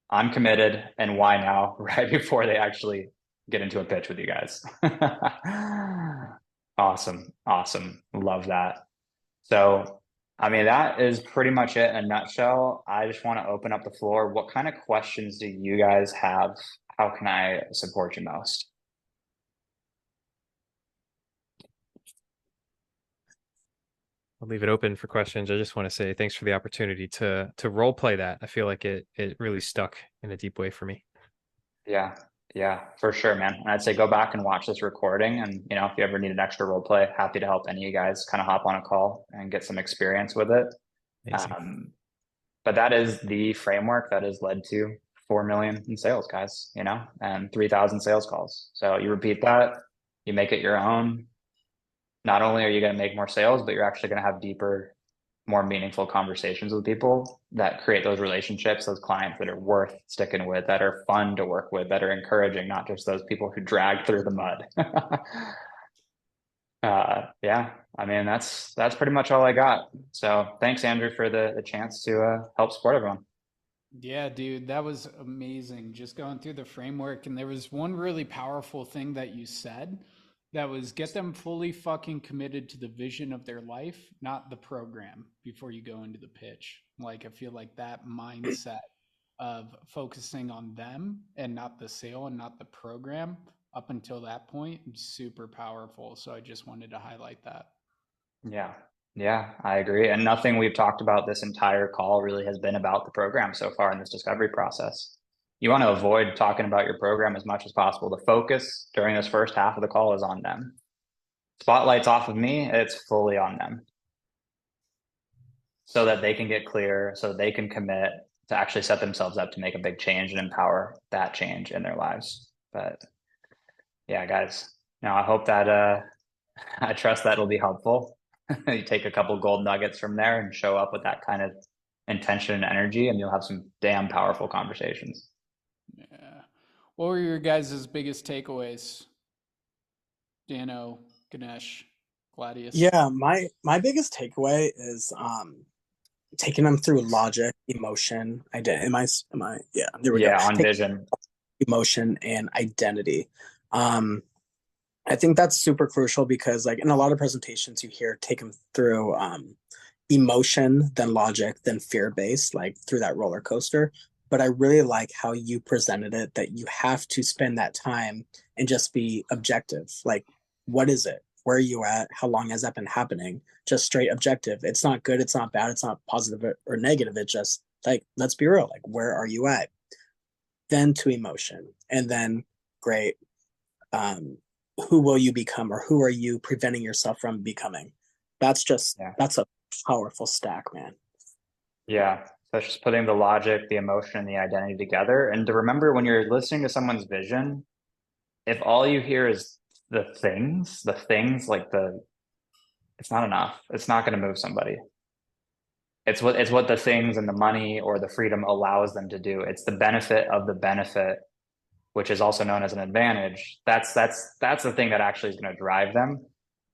Speaker 2: I'm committed and why now, right before they actually get into a pitch with you guys. Awesome. Love that. So, that is pretty much it in a nutshell. I just want to open up the floor. What kind of questions do you guys have? How can I support you most?
Speaker 3: I'll leave it open for questions. I just want to say thanks for the opportunity to role play that. I feel like it really stuck in a deep way for me.
Speaker 2: Yeah, for sure, man. And I'd say go back and watch this recording. And, if you ever need an extra role play, happy to help any of you guys kind of hop on a call and get some experience with it. But that is the framework that has led to 4 million in sales, guys, and 3,000 sales calls. So you repeat that, you make it your own. Not only are you going to make more sales, but you're actually going to have deeper, more meaningful conversations with people that create those relationships, those clients that are worth sticking with, that are fun to work with, that are encouraging, not just those people who drag through the mud. Yeah, I mean, that's pretty much all I got. So thanks, Andrew, for the chance to help support everyone.
Speaker 1: Yeah, dude, that was amazing. Just going through the framework, and there was one really powerful thing that you said that was get them fully fucking committed to the vision of their life, not the program before you go into the pitch. Like, I feel like that mindset of focusing on them and not the sale and not the program up until that point is super powerful. So I just wanted to highlight that.
Speaker 2: Yeah. Yeah, I agree. And nothing we've talked about this entire call really has been about the program so far in this discovery process. You want to avoid talking about your program as much as possible. The focus during this first half of the call is on them. Spotlight's off of me, it's fully on them. So that they can get clear, so they can commit to actually set themselves up to make a big change and empower that change in their lives. But yeah, guys, now I hope that I trust that'll be helpful. You take a couple gold nuggets from there and show up with that kind of intention and energy, and you'll have some damn powerful conversations.
Speaker 1: Yeah. What were your guys' biggest takeaways? Dano, Ganesh, Gladius?
Speaker 4: Yeah, my biggest takeaway is taking them through logic, emotion, identity. Am I yeah, there we go.
Speaker 2: Yeah, on vision.
Speaker 4: Emotion and identity. I think that's super crucial because like in a lot of presentations you hear take them through emotion, then logic, then fear-based, like through that roller coaster. But I really like how you presented it, that you have to spend that time and just be objective. Like, what is it? Where are you at? How long has that been happening? Just straight objective. It's not good. It's not bad. It's not positive or negative. It's just like, let's be real. Like, where are you at? Then to emotion. And then, great. Who will you become, or who are you preventing yourself from becoming? That's a powerful stack, man.
Speaker 2: Yeah. So it's just putting the logic, the emotion, and the identity together. And to remember when you're listening to someone's vision, if all you hear is the things like it's not enough. It's not going to move somebody. It's what the things and the money or the freedom allows them to do. It's the benefit of the benefit, which is also known as an advantage. That's the thing that actually is going to drive them,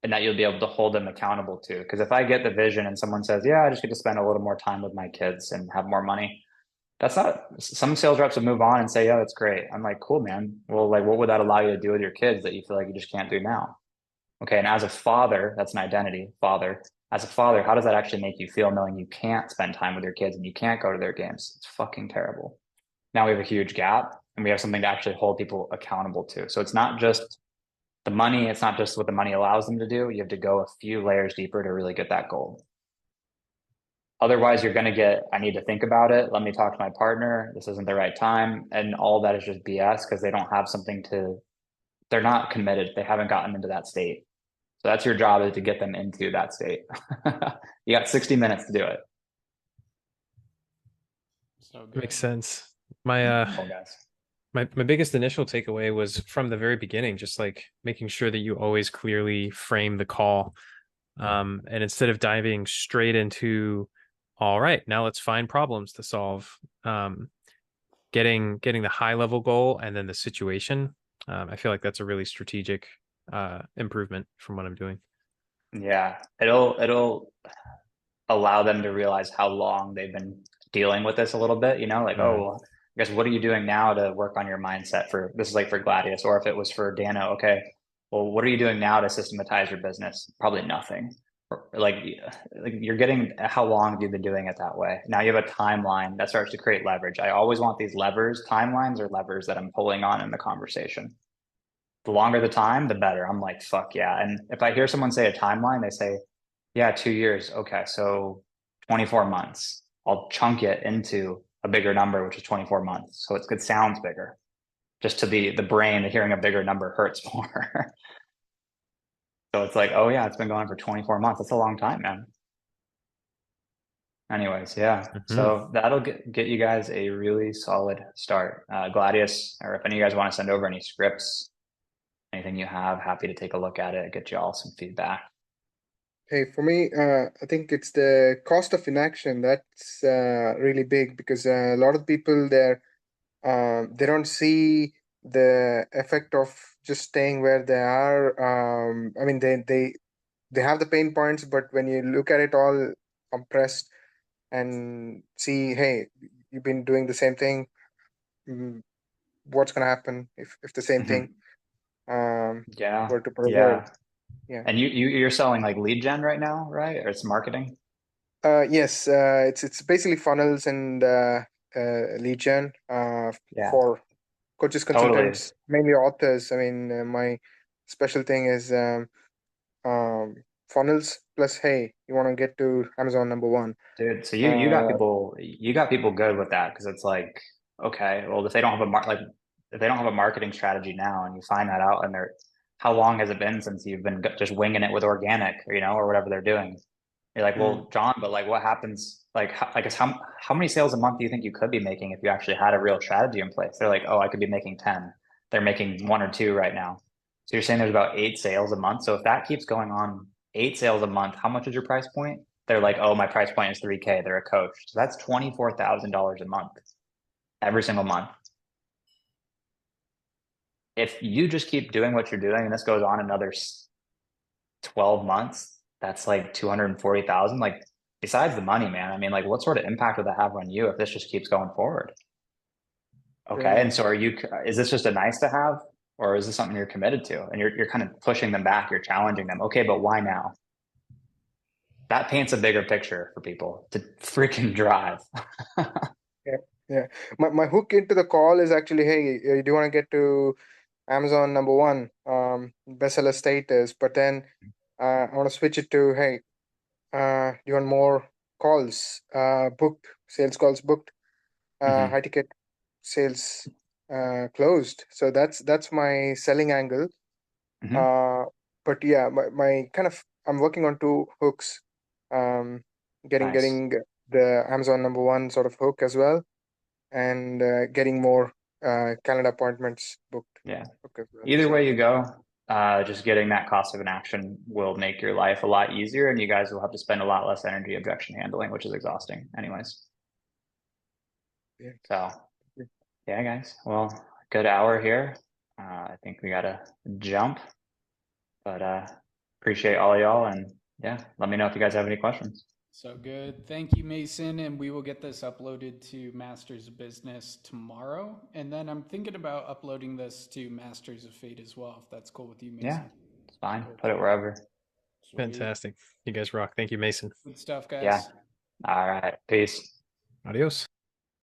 Speaker 2: and that you'll be able to hold them accountable to. Because if I get the vision and someone says, yeah, I just get to spend a little more time with my kids and have more money, that's not, some sales reps would move on and say, yeah, that's great. I'm like, cool, man. Well, like, what would that allow you to do with your kids that you feel like you just can't do now? Okay. And as a father, that's an identity, father. As a father, how does that actually make you feel knowing you can't spend time with your kids and you can't go to their games? It's fucking terrible. Now we have a huge gap and we have something to actually hold people accountable to. So it's not just the money. It's not just what the money allows them to do. You have to go a few layers deeper to really get that goal. Otherwise, you're going to get, I need to think about it. Let me talk to my partner. This isn't the right time. And all that is just BS because they don't have something they're not committed. They haven't gotten into that state. So that's your job, is to get them into that state. You got 60 minutes to do it.
Speaker 1: So good.
Speaker 3: Makes sense. My my biggest initial takeaway was from the very beginning, just like making sure that you always clearly frame the call. And instead of diving straight into, all right, now let's find problems to solve, getting the high level goal and then the situation. I feel like that's a really strategic improvement from what I'm doing.
Speaker 2: Yeah, it'll allow them to realize how long they've been dealing with this a little bit, like, oh, well, I guess what are you doing now to work on your mindset for, this is like for Gladius, or if it was for Dano, okay, well, what are you doing now to systematize your business? Probably nothing. Like you're getting, how long have you been doing it that way? Now you have a timeline that starts to create leverage. I always want these levers. Timelines are levers that I'm pulling on in the conversation. The longer the time, the better. I'm like, fuck yeah. And if I hear someone say a timeline, they say, yeah, 2 years. Okay, so 24 months. I'll chunk it into a bigger number, which is 24 months. So it sounds bigger. Just to the brain, the hearing a bigger number hurts more. So it's like, oh yeah, it's been going for 24 months. That's a long time, man. Anyways, yeah. So that'll get you guys a really solid start. Gladius, or if any of you guys want to send over any scripts, anything you have, happy to take a look at it, get you all some feedback.
Speaker 5: Hey, for me, I think it's the cost of inaction that's really big because a lot of people there they don't see the effect of just staying where they are. I mean, they have the pain points, but when you look at it all compressed and see, hey, you've been doing the same thing. mm, What's gonna happen if the same thing
Speaker 2: Mhm. Yeah,
Speaker 5: were to prevail?
Speaker 2: yeah.
Speaker 5: Yeah.
Speaker 2: And you're selling like lead gen right now, right? Or it's marketing?
Speaker 5: Yes, it's basically funnels and lead gen
Speaker 2: Yeah,
Speaker 5: for coaches,
Speaker 2: totally.
Speaker 5: consultants, mainly authors. I mean, my special thing is um, funnels plus, hey, you want to get to Amazon #1.
Speaker 2: Dude, so
Speaker 5: Uh,
Speaker 2: you got people good with that because it's like, okay, well, if they don't have if they don't have a marketing strategy now and you find that out and they're how long has it been since you've been just winging it with organic, or whatever they're doing? You're like,
Speaker 5: mm,
Speaker 2: well, John, but like what happens like I guess how many sales a month do you think you could be making if you actually had a real strategy in place? They're like, oh, I could be making 10. They're making 1 or 2 right now. So you're saying there's about 8 sales a month. So if that keeps going on, 8 sales a month, how much is your price point? They're like, oh, my price point is 3K. They're a coach. So that's $24,000 a month, every single month. If you just keep doing what you're doing and this goes on another 12 months, that's like 240,000. Like, besides the money, man, I mean, like, what sort of impact would that have on you if this just keeps going forward? Okay. And
Speaker 5: Brilliant.
Speaker 2: so is this just a nice to have, or is this something you're committed to? And you're kind of pushing them back, you're challenging them. Okay, but why now? That paints a bigger picture for people to freaking drive.
Speaker 5: Yeah, yeah. My hook into the call is actually, hey, do you want to get to Amazon #1 bestseller status? But then I want to switch it to, hey, do you want more calls booked, sales calls booked,
Speaker 2: Mhm.
Speaker 5: high ticket sales closed? So that's my selling angle.
Speaker 2: Mhm.
Speaker 5: Uh, but yeah, my kind of I'm working on two hooks. Um,
Speaker 2: Nice.
Speaker 5: getting the Amazon #1 sort of hook as well, and getting more calendar appointments booked.
Speaker 2: Yeah.
Speaker 5: Book as well.
Speaker 2: Either
Speaker 5: So
Speaker 2: way you go, just getting that cost of an action will make your life a lot easier, and you guys will have to spend a lot less energy objection handling, which is exhausting, anyways.
Speaker 5: yeah.
Speaker 2: So, yeah, guys. Well, good hour here. I think we gotta jump, but appreciate all y'all, and yeah, let me know if you guys have any questions.
Speaker 1: So good. Thank you, Mason. And we will get this uploaded to Masters of Business tomorrow. And then I'm thinking about uploading this to Masters of Fate as well, if that's cool with you,
Speaker 2: Yeah,
Speaker 1: Mason.
Speaker 2: it's fine.
Speaker 1: Cool.
Speaker 2: Put it wherever.
Speaker 1: Sweet.
Speaker 3: Fantastic. You guys rock. Thank you, Mason.
Speaker 1: Good stuff,
Speaker 2: Yeah.
Speaker 1: guys.
Speaker 2: All right. Peace.
Speaker 3: Adios.